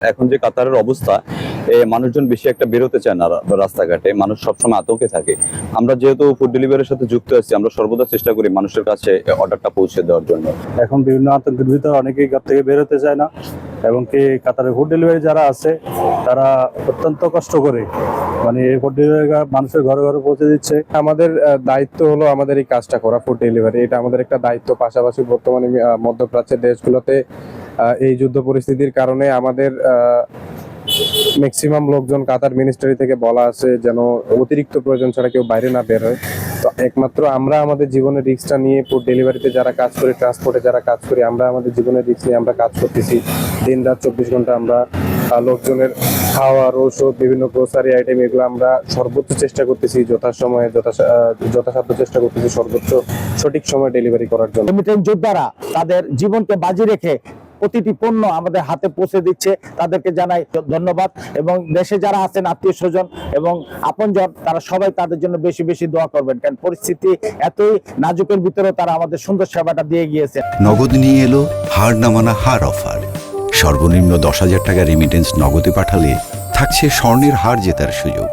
এখন যে কাতারের অবস্থা, মানুষজন বেশি একটা বেরোতে চায় না রাস্তাঘাটে, মানুষ সবসময় আতঙ্কে থাকে। আমরা যেহেতু ফুড ডেলিভারির সাথে যুক্ত আছি, আমরা সর্বদা চেষ্টা করি মানুষের কাছে অর্ডারটা পৌঁছে দেওয়ার জন্য। এখন বিভিন্ন আতঙ্কের ভিতরে অনেকেই ঘর থেকে বেরোতে চায় না, এবং কি কাতারে ফুড ডেলিভারি যারা আছে তারা অত্যন্ত কষ্ট করে মানে এই ফুড ডেলিভারি মানুষের ঘরে ঘরে পৌঁছে দিচ্ছে। আমাদের দায়িত্ব হলো আমাদের এই কাজটা করা, ফুড ডেলিভারি। এটা আমাদের একটা দায়িত্ব। পাশাপাশি বর্তমানে মধ্যপ্রাচ্যের দেশগুলোতে এই যুদ্ধ পরিস্থিতির কারণে আমাদের ম্যাক্সিমাম লোকজন কাতার মিনিস্ট্রি থেকে বলা আছে যেন অতিরিক্ত প্রয়োজন ছাড়া কেউ বাইরে না বের হয়। তো একমাত্র আমরা আমাদের জীবনের রিস্কটা নিয়ে ফুড ডেলিভারিতে যারা কাজ করি, ট্রান্সপোর্টে যারা কাজ করি, আমরা আমাদের জীবনের রিস্ক নিয়ে আমরা কাজ করতেছি। দিন রাত 24 ঘন্টা আমরা লোকজনের খাওয়ার ঔষধ, বিভিন্ন গ্রোসারি আইটেম, এগুলো আমরা সর্বোচ্চ চেষ্টা করতেছি, যথাসময়ে যথাসাধ্য চেষ্টা করতেছি সর্বোচ্চ সঠিক সময় ডেলিভারি করার জন্য। রেমিটেন্স যোদ্ধারা তাদের জীবনকে বাজি রেখে প্রতিটি পণ্য আমাদের হাতে পৌঁছে দিচ্ছে, তাদেরকে জানাই ধন্যবাদ। এবং দেশে যারা আছেন আত্মীয় স্বজন এবং আপনজন, তারা সবাই তাদের জন্য বেশি বেশি দোয়া করবেন, কারণ পরিস্থিতি এতই নাজুকের ভিতরেও তারা আমাদের সুন্দর সেবাটা দিয়ে গিয়েছে। নগদ নিয়ে এলো হার না মানা হার অফার। সর্বনিম্ন 10,000 টাকা রেমিটেন্স নগদে পাঠালে থাকছে স্বর্ণের হার জেতার সুযোগ।